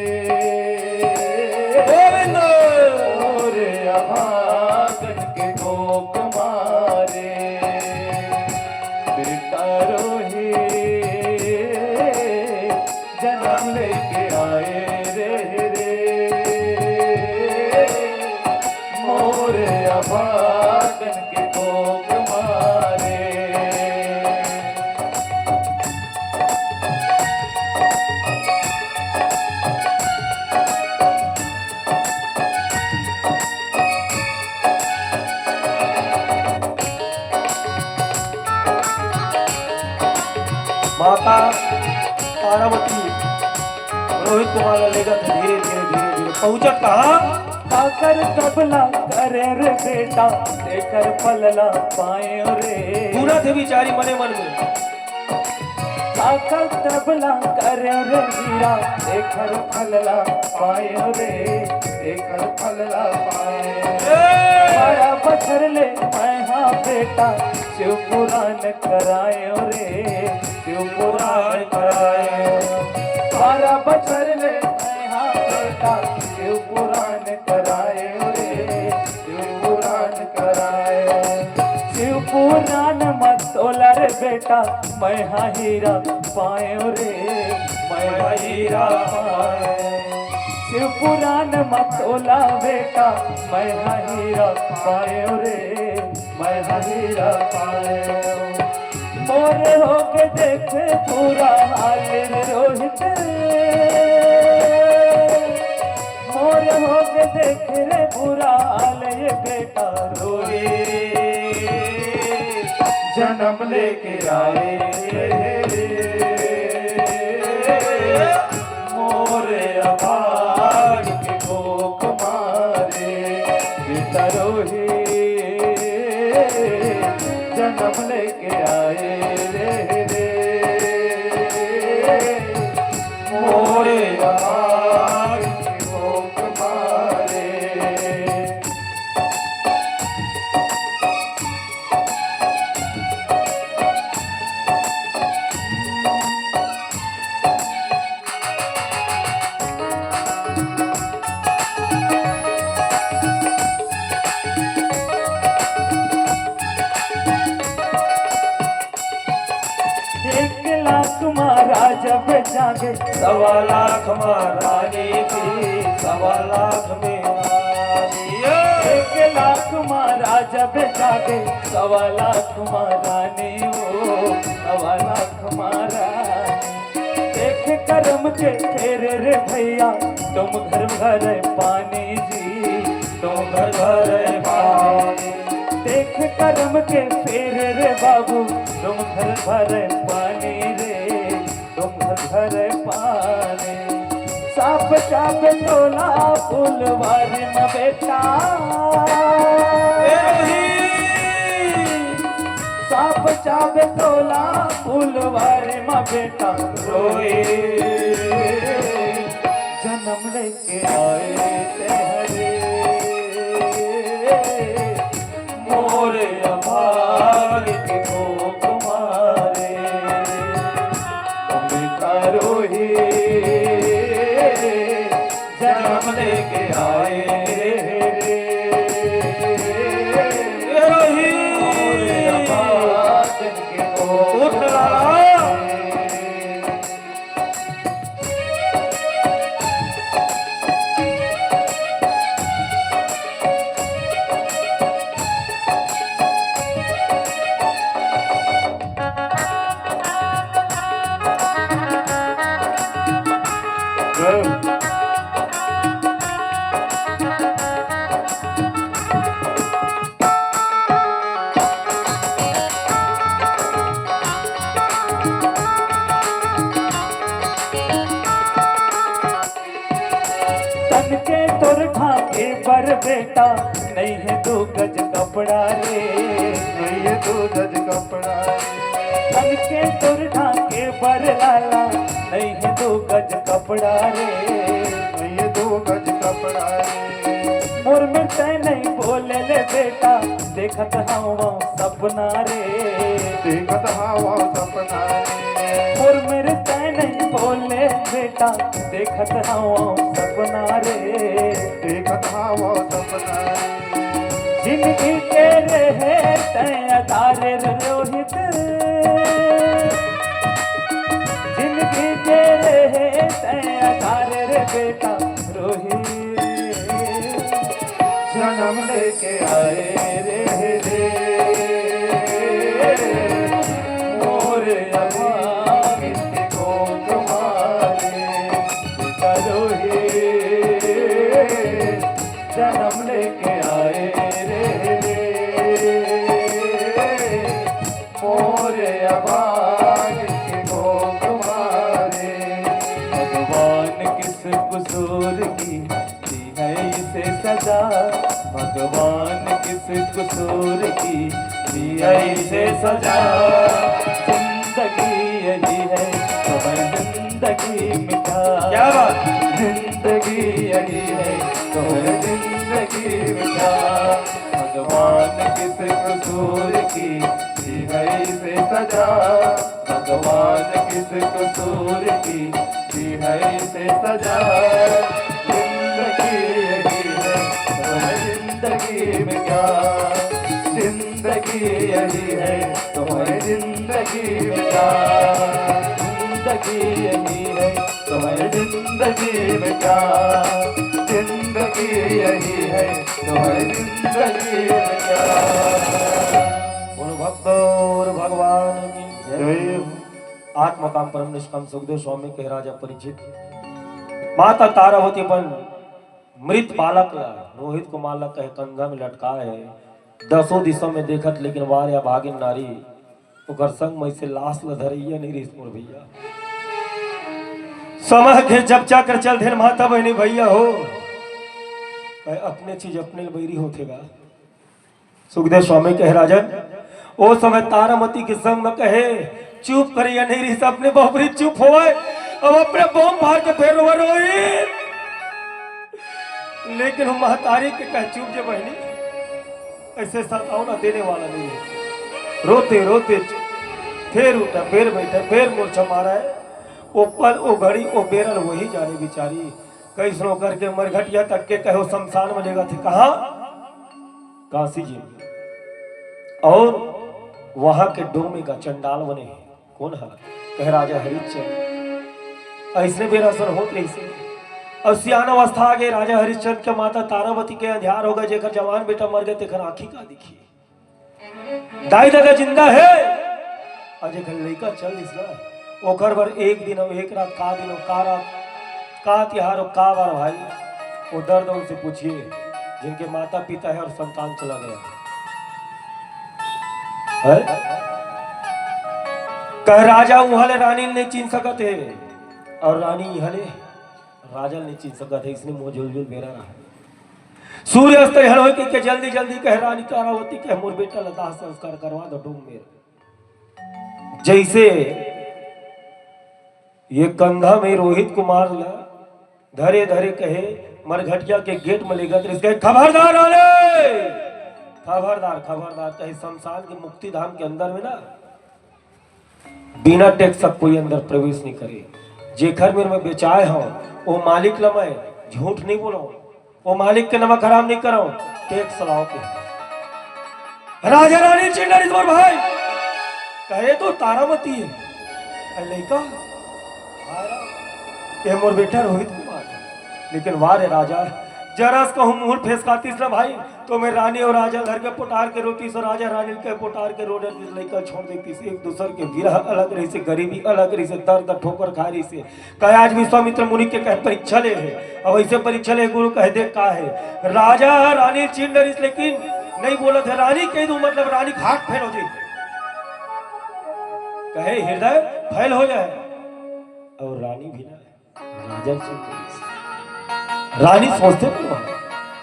और अभागन के गोप मारे बेटा रोहे जन्म लेके आए रे मोर अभागन के गोप मारे माता तारावती रोहित कुमार लेगा था धीरे धीरे पहुंचत कहा काकर तबला करे रे बेटा देकर पलला पाए रे पूरा थे बिचारी मने मन में काकर तबला करे रे हीरा देकर पलला पाए रे देकर पलला पाए मारा बछर ले मैं हाँ बेटा शिव पुराण कराए रे शिव पुराण कराए मारा बछर ले मैं हाँ बेटा शिव पुराण कराए रे शिव पुराण कराए शिव पुराण मत तोला रे बेटा मैं हाँ हीरा पाए रे मैं हाँ हीरा पाए शिव पुराण मत तोला बेटा मैं हाँ हीरा पाए रे मैं हाँ हीरा पाए मोरे होके देखे पूरा हाल रे रोहित मोरे होके देखे रे पूरा हाल ये बेटा रोए जन्म लेके आए मोरे अभाग के गोक मारे बेटा रोहे जन्म लेके आए रे मोरे अभाग के गोक मारे जब जागे 1.25 लाख महारानी की 1.25 लाख में रानी। 1 लाख मारा जब जागे 1.25 लाख महारानी वो 1.25 लाख महारानी। देख करम के फेरे रे भैया तुम घर भर पानी जी तुम घर भर पानी। देख करम के फेरे रे बाबू तुम घर भर पानी रे तुम घर भर पानी। साप चाप तोला फुलवारी में बेटा साप चाप तोला फुलवारी में बेटा रोए जन्म लेके आए तेरे मोरे अभाग को तुम्हारे तुम करो ही जन्म लेके आए मोरे अभाग को तुम्हारे। तन के तुर ढाके पर बेटा नहीं है 2 गज कपड़ा रे नहीं है 2 गज कपड़ा तन के तुर ढाके पर लाला नहीं है 2 गज कपड़ा रे नहीं है 2 गज कपड़ा मोर में तय नहीं बोले ले बेटा देखत हवा सपना रे देखत हवा सपना मोर मेरे तय नहीं बोले बेटा देखत हवा सपना रे देखत हवा सपना जिंदगी के रहे तय अधारे रोहित जिंदगी के रहे तय अधारे रे बेटा रोहित जन्म लेके आए रे मोरे अभाग को तुम्हारे बेटा रोहित जन्म लेके आए रे मोरे अभाग को तुम्हारे। भगवान किस कसूर की दी है इसे सजा भगवान किस कसूर की दी है इसे सजा। जिंदगी यही है तो जिंदगी मिटा क्या बात। जिंदगी यही है तो जिंदगी मिटा। भगवान किस कसूर की दी है इसे सजा भगवान किस कसूर की दी है इसे सजा। जिंदगी यही है तो जिंदगी में क्या जिंदगी यही है तो जिंदगी में क्या जिंदगी यही है तो जिंदगी में क्या जिंदगी यही है तो जिंदगी में क्या। बोलो भक्त और भगवान की जय। आत्मकाम परम निष्काम सुखदेव स्वामी के राजा परीक्षित माता तारावती पर मृत बालक ला रोहित को माला कहे कंधा में लटका है 10 दिशा में देखत लेकिन वार या भागिन नारी ओकर संग में से लाश लधरिया नहीं रिश्तपुर भैया समय के जब चाकर चल थे माता बहनी भैया हो कहे अपने चीज अपने बैरी होतेगा। सुखदेव स्वामी कहे राजन ओ समय तारामती के संग में कहे चुप करिए नहीं रही अपने बहुबरी चुप हो अब अपने बम मार के फेर रोहित लेकिन हम महतारी के कह चुप जे बहनी ऐसे सतावना देने वाला नहीं है। रोते रोते फिर उठा फिर बैठा फिर मूर्छा मारा है ओ पल ओ घड़ी ओ बेरल वही जाने बिचारी कैसनो करके मरघटिया तक के कहो शमशान में लेगा थे कहा काशी जी में और वहां के डोमे का चंडाल बने कौन है कह राजा हरिश्चंद्र ऐसने बेरसन होत रही से। अब सियान अवस्था आ गए राजा हरिश्चंद्र के माता तारावती के अंधियार हो गए, जेकर जवान बेटा मर गए तेकर आंखी का दिखी, दाई दादा जिंदा है अजय घर लड़का चल दिस ना ओकर बर एक दिन और एक रात का दिन और का रात का तिहार और का बार भाई वो दर्द उनसे पूछिए जिनके माता पिता है और संतान चला गया है। कह राजा उहले रानी नहीं चीन सकत है और रानी इहले राजा नहीं चीन सकत है, इसने मुंह झुलझुल बेरा रहा है। सूर्य अस्त हल हो के जल्दी जल्दी कह रानी तारावती कह मोर बेटा लता संस्कार करवा दो डूम में। जैसे ये कंधा में रोहित कुमार ला धरे धरे कहे मरघटिया के गेट में लेकर इसके खबरदार आले खबरदार खबरदार कहे शमशान के मुक्ति धाम के अंदर में ना बिना टैक्स सब कोई अंदर प्रवेश नहीं करे। जेखर मेरे में बेचाए हो वो मालिक लमाए झूठ नहीं बोलो, वो मालिक के नमक हराम नहीं करो, टैक्स लाओ के। राजा रानी चिल्लर इस बार भाई कहे तो तारावती है लड़का ये मोर बेटा रोहित कुमार, लेकिन वारे राजा जरा कहूँ मुंह फेसकातीस ना भाई तो मैं रानी और राजा घर के पुटार के रोती से राजा रानी के पुटार के रोड लेकर छोड़ देती से एक दूसर के विरह अलग रही से गरीबी अलग रही से दर्द ठोकर खा रही से कहे आज विश्वामित्र मुनि के कहे परीक्षा ले है अब ऐसे परीक्षा ले गुरु कह दे का है राजा रानी चिन डरिस लेकिन नहीं बोलत है रानी कह दू मतलब रानी घाट फैल हो जाए कहे हृदय फैल हो जाए और रानी भी ना राजा रानी सोचते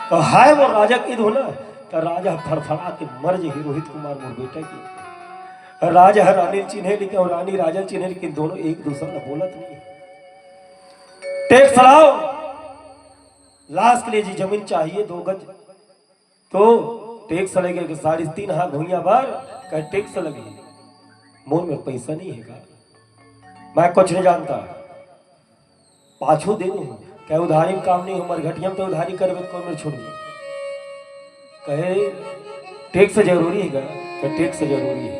तो हाय वो राजा की धो ना तो राजा फड़फड़ा के मर जाए रोहित कुमार मोर बेटा की राजा रानी चिन्हे लेकिन और रानी राजा चिन्हे लेकिन दोनों एक दूसरे का बोलत नहीं। टैक्स लाओ लाश के लिए जी जमीन चाहिए 2 गज तो टैक्स लगेगा 3.5 हाथ भूइया बार कह टैक्स लगे मोर में पैसा नहीं है मैं कुछ नहीं जानता पाछू दे दूं क्या उधारी में काम नहीं हो मरघटिया में तो उधारी करबे तो कौन छोड़ दे कहे टैक्स जरूरी है क्या टैक्स जरूरी है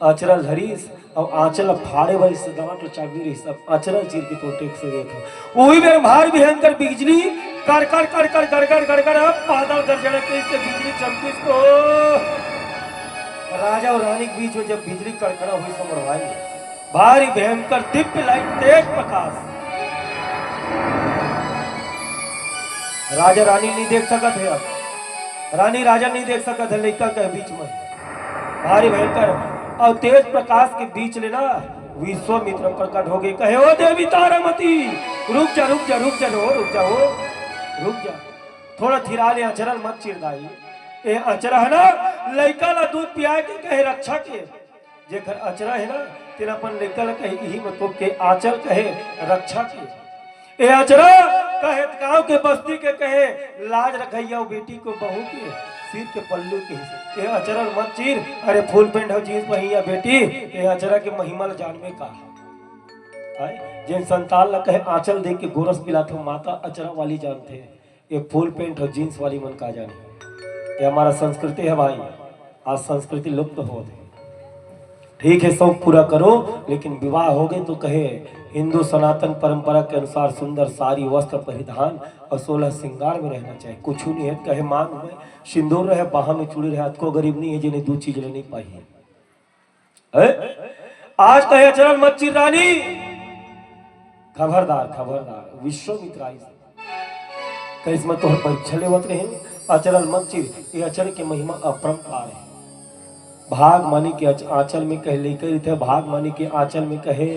अचरल धरीस और आंचल फाड़े वाली से दवा तो चाबी रही सब अचरल चीर के तो टैक्स देखो वही मेरे भार भयंकर बिजली कर कर कर कर कर कर कर कर बादल गरजने के इससे बिजली चमकी को राजा और रानी के बीच में जब बिजली कड़कड़ा हुई समझ भाई भारी भयंकर दिव्य लाइट तेज प्रकाश राजा रानी नहीं देख सकत है अब रानी राजा नहीं देख सकत है लड़का के बीच में भारी भयंकर और तेज प्रकाश के बीच लेना विश्वामित्र प्रकट हो गए कहे ओ देवी तारामती रुक जा रुक जा रुक जा रुक जा हो रुक जा थोड़ा थिरा ले अचरल मत चिरदाई ए अचरा है ना लड़का ला दूध पिया के कहे रक्षा के जेकर अचरा है ना तेरा अपन लड़का ला कहे यही मतलब के आंचल कहे रक्षा के ए अचरा कहे गांव के बस्ती के कहे लाज रखैया बेटी को बहू के सिर के पल्लू के हिस्से ए अचरल मत चीर अरे फुल पेंट हो जींस पहिया बेटी ए अचरा के महिमा जानवे का है जिन संतान ला कहे आंचल देख के गोरस पिलाते माता अचरा वाली जानते हैं ये फुल पेंट और जींस वाली मन का जाने ये हमारा संस्कृति है भाई आज संस्कृति लुप्त हो गई ठीक है शौक पूरा करो लेकिन विवाह हो गए तो कहे हिंदू सनातन परंपरा के अनुसार सुंदर साड़ी वस्त्र परिधान और 16 श्रृंगार में रहना चाहिए कुछ नहीं है कहे मांग में सिंदूर रहे बाहा में चूड़ी रहे को गरीब नहीं है जिन्हें 2 चीज नहीं पाई है आज कहे अचरल मत चिर रानी खबरदार खबरदार विश्वामित्र आई कहे इसमें तो परीक्षा लेवत रहे अचरल मत चिर ये अचर की महिमा अपरंपार है भाग मानी के आंचल में कहे लेकर थे भाग मानी के आंचल में कहे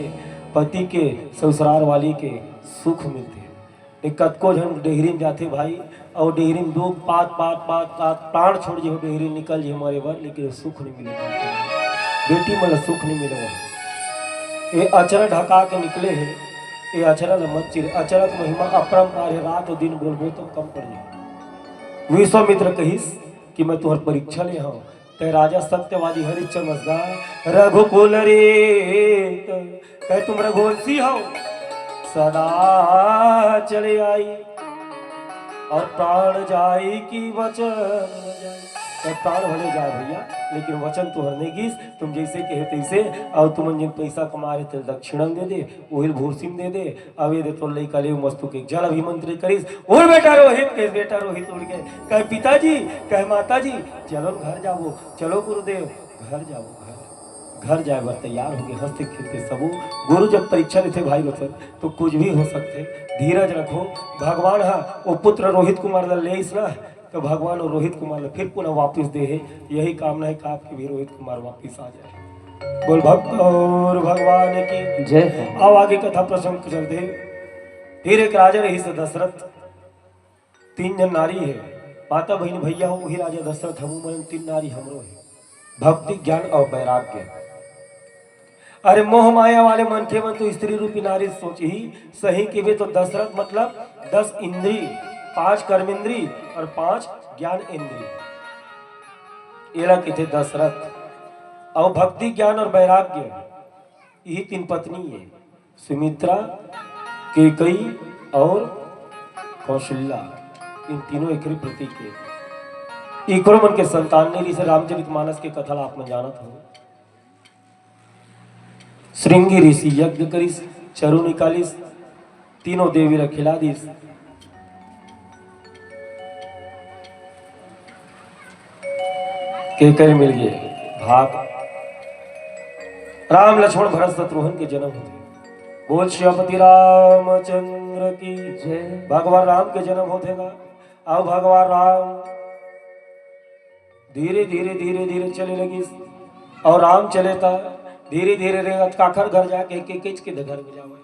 पति के ससुराल वाली के सुख मिलते कतको जन डेहरी में जाते भाई और डेहरी में लोग पात पात पात पात प्राण छोड़ जे डेहरी निकल जे हमारे बर लेकिन सुख नहीं मिलेगा बेटी मतलब सुख नहीं मिलेगा ये अचरा ढका के निकले है ये अचरा मत चिर अचरा की महिमा अपरंपार है रात और दिन बोलबो तो कम पड़ जाए विश्वामित्र कहिस कि मैं तुम्हार परीक्षा ले हूँ ते राजा सत्यवादी हरिश्चंद्र मसगा रघुकुल रे कह तुम रघुवंशी हो सदा चले आई और प्राण जाई की वचन जाई कहे प्राण भले जाए भैया, लेकिन वचन तुहर नहीं गीस, तुम जैसे कहे तैसे। और तुम जिन पैसा कमा रहे थे दक्षिणम दे दे, वही भूसिम दे दे। अब ये दे तो लई कले मस्तु के जल अभिमंत्रित करीस। और बेटा रोहित, कहे बेटा रोहित उड़ गए, कहे पिताजी, कहे माताजी, चलो घर जाओ, चलो गुरुदेव घर जाओ। घर जाए बर तैयार हो गए, हंसते खेलते सबू। गुरु जब परीक्षा लेते भाई बचन, तो कुछ भी हो सकते, धीरज रखो। भगवान हाँ वो पुत्र रोहित कुमार ले इस ना, तो भगवान और रोहित कुमार फिर पुनः वापिस दे है। यही कामना है कि आपके भी रोहित कुमार वापिस आ जाए। बोल भक्त और भगवान की जय। अब आगे कथा प्रसंग चलते। फिर एक राजा रही से दशरथ, 3 जन नारी है, माता बहन भैया हो वही राजा दशरथ, हम मन 3 नारी हमरो है। भक्ति ज्ञान और वैराग्य। अरे मोह माया वाले मन के मन तो स्त्री रूपी नारी सोची ही सही के वे तो दशरथ मतलब 10 इंद्री, 5 कर्मेंद्री और 5 ज्ञान इंद्री। एला के थे दशरथ। और भक्ति ज्ञान और वैराग्य यही 3 पत्नी है, सुमित्रा, कैकेयी और कौशल्या। इन तीनों एक प्रतीक है। इकरो मन के संतान ने से रामचरितमानस के कथा आप में जानत हो। श्रृंगी ऋषि यज्ञ करिस, चरु निकालिस, तीनों देवी ला खिला दिस। केकई मिल गए भाग। राम लक्ष्मण भरत शत्रुघ्न के जन्म होते। बोल श्रीपति रामचंद्र की जय। भगवान राम के जन्म होतेगा। अब भगवान राम धीरे धीरे धीरे धीरे चले लगी। और राम चले था धीरे धीरे रेंगे काखर घर जाके के घर में जावे।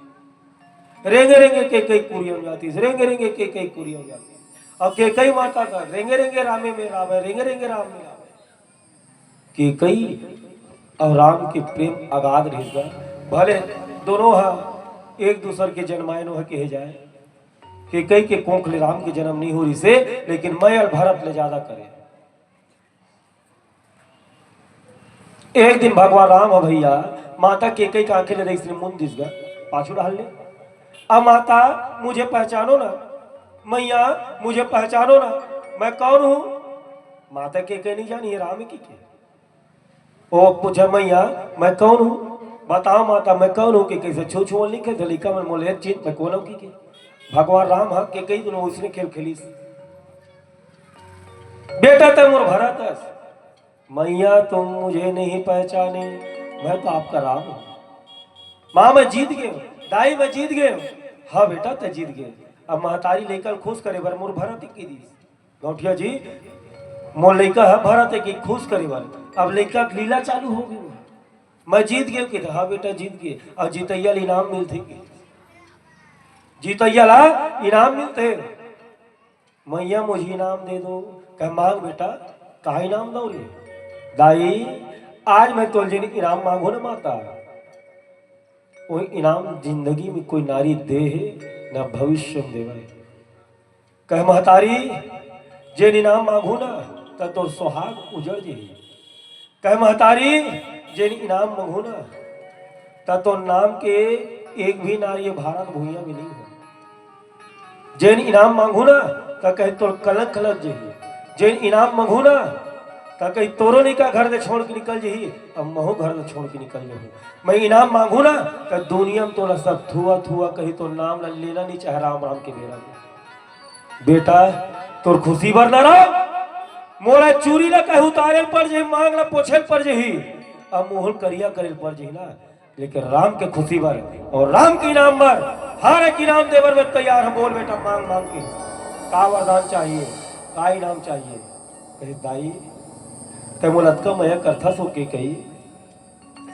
रेंगे रेंगे के कुरियन जाती, रेंगे रेंगे के कुरियन जाती। अब के कई माता का रेंगे रेंगे रामे में रावे, रेंगे रेंगे राम में रावे। के कई और राम के प्रेम अगाध रहेगा। भले दोनों हाँ एक दूसरे के जन्मायनो है कहे जाए कि कई के कोंख ले राम के जन्म नहीं हो रही से, लेकिन मैं और भरत ले ज्यादा करे। एक दिन भगवान राम हो भैया माता के कई आंखें ले रही मुंह दिस गया पाछू डाल ले। अब माता मुझे पहचानो ना, मैया मुझे पहचानो ना, मैं कौन हूं? माता के कई नहीं जानी है राम की के। वो पूछे मैया मैं कौन हूं, बताओ माता मैं कौन हूं? कि कैसे छू छू लिखे दलिका में मोले चीज मैं कौन हूं की। भगवान राम हाँ के कई दोनों उसने खेल खेली। बेटा तुम और भरत, मैया तुम मुझे नहीं पहचाने, मैं तो आपका राम हूं। माँ मैं जीत गए, दाई मैं जीत गए। हाँ बेटा तो जीत गए। अब महतारी लेकर खुश करे बर मोर भरत की दी गौठिया जी, मोर लड़का है भरत की खुश करे बर। अब लड़का लीला चालू हो गई, मैं जीत गए कि हाँ बेटा जीत गए। और जीतैया इनाम मिलते, जीतैया ला इनाम मिलते। मैया मुझे इनाम दे दो। कह मांग बेटा, कहा इनाम दो रे? दाई आज मैं तो इनाम मांगो ना माता। वो इनाम जिंदगी में कोई नारी दे है ना भविष्य में देवे। कह महतारी जे इनाम मांगो ना तब तो सुहाग उजड़ जी। कह महतारी जे इनाम मांगो ना तब तो नाम के एक भी नारी भारत भूया में नहीं हो। जे इनाम मांगो ना तब कहे तो कलंक लग जाइए। जे इनाम मांगो ना तब कहीं तोरो नहीं का घर से छोड़ के निकल जाइए, अब महू घर से छोड़ के निकल जाऊँ। मैं इनाम मांगू ना तो दुनिया में तोला सब थुआ थुआ कहीं तो नाम लेना नहीं चाहे राम राम के बेरा में। बेटा तोर खुशी बर ना रहा, मोरा चूरी ना कहे उतारे पड़ जाही, मांग ला पोछे पड़ जाही, अब मोहल करिया करे पड़ जाही ना। लेकिन राम के खुशी बर और राम के इनाम बर हर एक इनाम देवर में तैयार है। बोल बेटा मांग मांग के का वरदान चाहिए, का इनाम चाहिए? कहे दाई तमोल अतका मया करथा सो के कही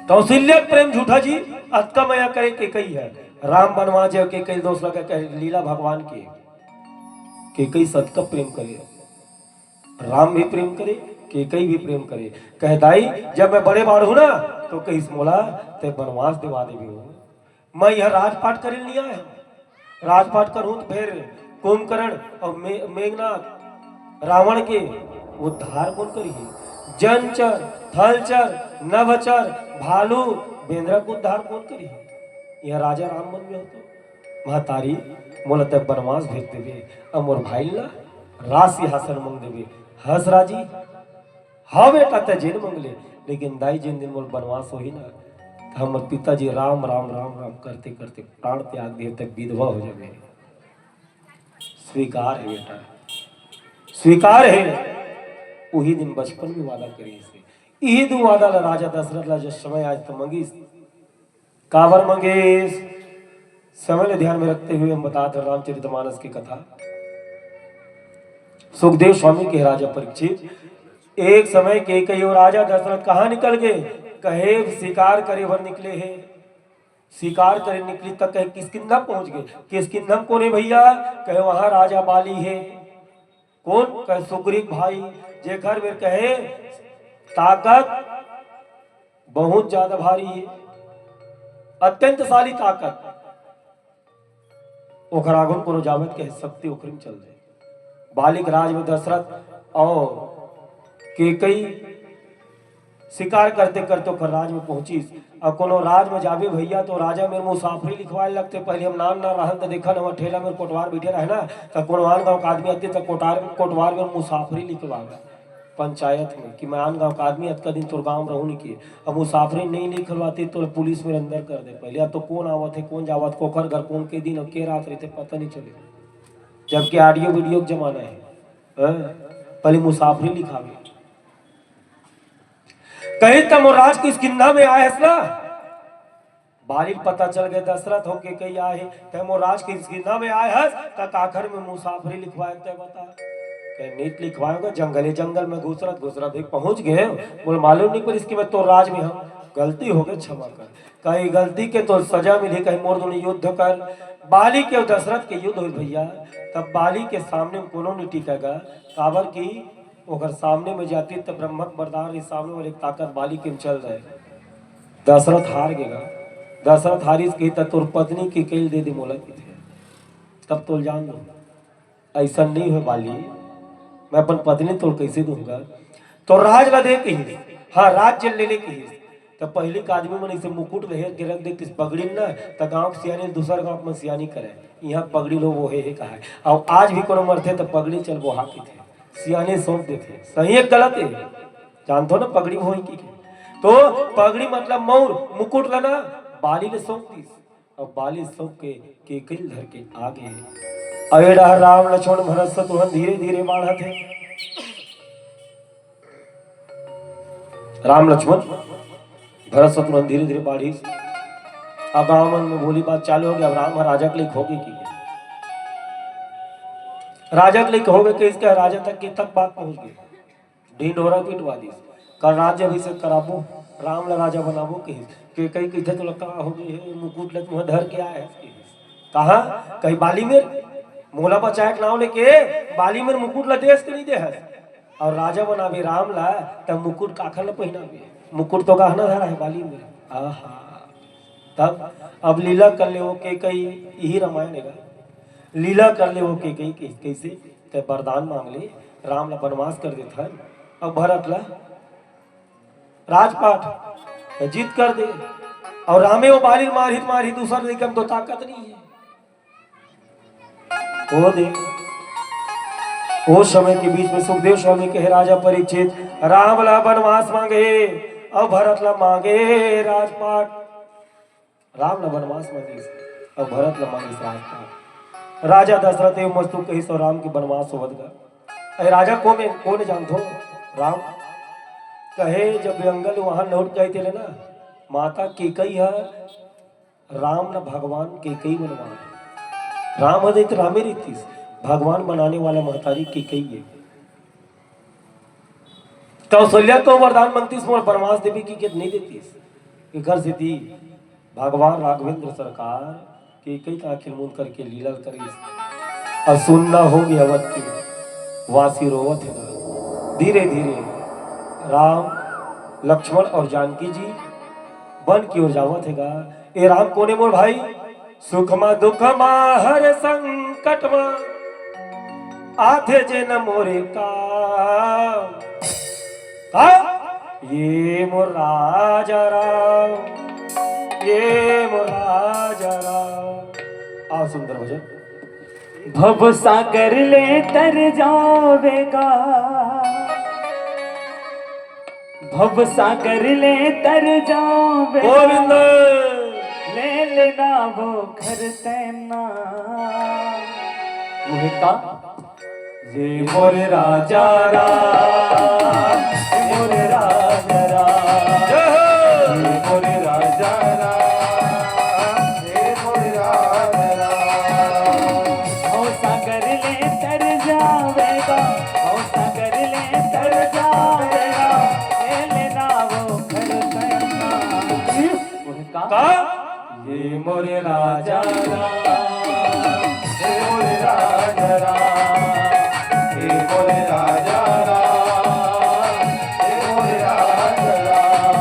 कौशल्य प्रेम झूठा जी अतका मया करे के कही है। राम बनवा जे के कई दोस्त लगा कहे लीला भगवान के कई सत का प्रेम करे, राम भी प्रेम करे के कई भी प्रेम करे। कह दाई जब मैं बड़े बाड़ हूं ना तो कहीं मोला ते बनवास दिवा दे भी हूं। मैं यह राजपाट करे नहीं आया, राजपाट करूं तो फिर कुंभकर्ण और मेघनाथ रावण के उद्धार कौन करिए? जनचर थलचर नभचर भालू बेंद्रा को उद्धार कौन करिए? यह राजा राम मन में होता। महतारी मोला तब बनवास भेज देवे, अब मोर भाई ला राज सिंहासन मंग देवे। हंस राजी हाँ बेटा ते जेन मंगले, लेकिन दाई जिन दिन मोर बनवास होई ना, हमर पिताजी राम राम राम राम करते करते प्राण त्याग दिए तक विधवा हो जाए। स्वीकार है बेटा, स्वीकार है। वही दिन बचपन में वादा करी से, यही दो वादा ला राजा दशरथ ला जो समय आज तो मंगीस, कावर मंगेश। समय ले ध्यान में रखते हुए हम बताते हैं रामचरितमानस की कथा। सुखदेव स्वामी के राजा परीक्षित, एक समय के कई और राजा दशरथ कहाँ निकल गए? कहे शिकार करे भर निकले हैं। शिकार करे निकली तक कहे किसकिंधा पहुंच गए। किसकिंधम कौन है भैया? कहे वहां राजा बाली है। कौन? कहे सुग्रीव भाई। जे घर में कहे ताकत बहुत ज्यादा भारी है, अत्यंत शाली ताकत। ओखर आगुन को जावत कह सकती ओखरिम चल जाए। बालिक राज में दशरथ और के कई शिकार करते करते ओखर राज में पहुंची। और कोनो राज में जावे भैया तो राजा मेरे मुसाफरी लिखवाए लगते। पहले हम नाम ना रहन तो देखा ना ठेला में कोटवार बैठे रहे ना, तो कोनो आन गाँव का आदमी आते तो कोटवार में मुसाफरी लिखवागा पंचायत में कि मैं आन गाँव का आदमी अतका दिन तोर गाँव रहूँ नहीं किए। अब मुसाफरी नहीं लिखवाती तो पुलिस में अंदर कर दे। पहले अब तो कौन आवत है कौन जावत, कोखर घर कौन के दिन और के रात रहते पता नहीं चले। जबकि ऑडियो वीडियो का जमाना है, पहले मुसाफरी लिखावे। कहीं तम राज किस किन्ना में आए ना, बालिक पता चल गया दशरथ होके कहीं आए तम राज किस किन्ना में आए है काखर में मुसाफरी लिखवाए ते बता। नीट लिखवाएगा जंगल जंगल में घुसरत घुसरत एक पहुंच गए। बोल मालूम नहीं पर इसकी मैं तो राज में हम गलती हो गई क्षमा कर। कहीं गलती के तो सजा मिली, कहीं मोर दोनों युद्ध कर। बाली के और दशरथ के युद्ध हो भैया, तब बाली के सामने कोनो नहीं टिकेगा। काबर की अगर सामने में जाती तब ब्रह्मक वरदान इस सामने वाले ताकत बाली के चल रहे। दशरथ हार गएगा। दशरथ हारिस की तोर पत्नी की कैल दे दी मोला की थे, तब तो जान दो ऐसा नहीं हो बाली, मैं अपन पत्नी तो कैसे दूंगा। तो राज ला दे कही, हाँ राज चल लेने की। तो पहले का आदमी मन इसे मुकुट रहे के रख देती पगड़ी ना, तो गांव सियानी दूसर गांव में सियानी करे। यहाँ पगड़ी लो वो है कहा है। और आज भी कोनो मरते तो पगड़ी चल वो हाथी थे, सियाने सौंप देते। सही है गलत है जानते हो ना, पगड़ी हो की। तो पगड़ी मतलब मौर मुकुट लेना, बाली ने सौंप दी। और बाली सौंप के कई धर के आगे अवेड़ा राम लक्ष्मण भरत शत्रुघ्न धीरे धीरे बाढ़ा थे। राम लक्ष्मण भरत शत्रुघ्न धीरे धीरे बाढ़ी। अब रावण में बोली बात चालू हो गया। अब राम राजा के लिए खोगे की राजा के लिए कहोगे कि इसका राजा तक की तक बात पहुंच गई। ढिंढोरा पिटवा दी। कल राज्य अभिषेक कराबो, राम ला राजा बनाबो के कई किधर तो लगा हो गई है। मुकुट ले तुम्हें धर के आया है कहा कहीं बाली में मोला बचाए नाव लेके बाली में मुकुट ला देश के नहीं दे है। और राजा बनावे राम ला तब मुकुट काखर ला पहनावे। मुकुट तो गहना धरा है बाली में। आहा तब अब लीला कर ले वो के कई यही रामायण है। लीला कर ले वो के कई कैसे ते वरदान मांग ले, राम ला वनवास कर देता है। अब भरत ला राजपाट जीत कर दे। और रामे वो बाली मारी दूसर निकम तो ताकत नहीं है। वो दे वो समय के बीच में सुखदेव स्वामी कहे राजा परीक्षित, राम ला वनवास मांगे और भरत ला मांगे राजपाट। राम ला वनवास मांगे और भरत ला मांगे राजपाट। राजा दशरथ मस्तु कही सो राम की वनवास होगा। राजा कौन जानते हो? राम कहे जब जंगल वहां लौट गए थे ना, माता केकई है राम न भगवान केकई बनवान। राम है तो रामे रीति भगवान बनाने वाला महतारी केकई है। कौशल्या को वरदान मांगती वनवास देवी की नहीं देती। घर से थी भगवान राघवेंद्र सरकार केकई का आखिर मुंद करके लीला करी। और सुनना होगी अवध की वासी रोवत है। धीरे धीरे राम लक्ष्मण और जानकी जी वन की ओर जावत हैगा। ए राम कोने मोर भाई, सुखमा दुखमा हर संकटमा आथे जे न मोरे का ये मोर राजा राम, ये मोर राजा राम। आओ सुंदर भजन। भव सागर ले तर जावेगा भव सागर ले तर जाऊं बेटा, गोविंद ले लेना वो घर तैना। वो का ये मोर राजा राम, ये मोर राजा राम, ये मोर राजा राम, ये मोर राजा राम। भव सागर ले तर जावेगा, भव सागर ले तर जावेगा, ले लेना वो घर तैना। वो का ये मोर राजा राम, ये मोर राजा राम, ये मोर राजा राम, ये मोर राजा राम।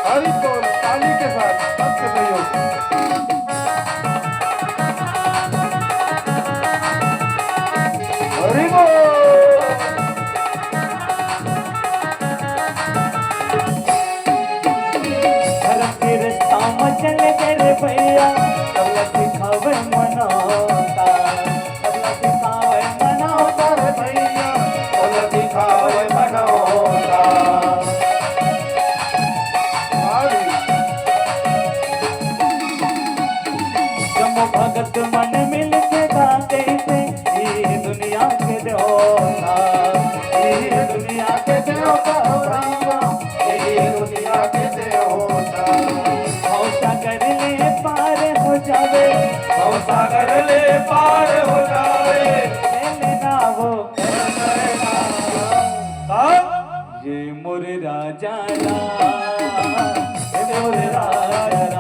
हरि बोल, ताली के साथ सबके सहयोग। हरि बोल। धर्म के रास्ता में चल गए भैया, तबला सिखावे मनाता, तबला सिखावे मनाता रे भैया, तबला सिखावे मनाता। जब भगत मन मिल के गाते थे, ये दुनिया के देवता, ये दुनिया के देवता भैया, ये दुनिया के देवता। भव सागर ले पार हो जावे, भव सागर ले पार हो जावे, ले लेना वो घर तैना। हाँ? ये मोर राजा राम, ये मोर राजा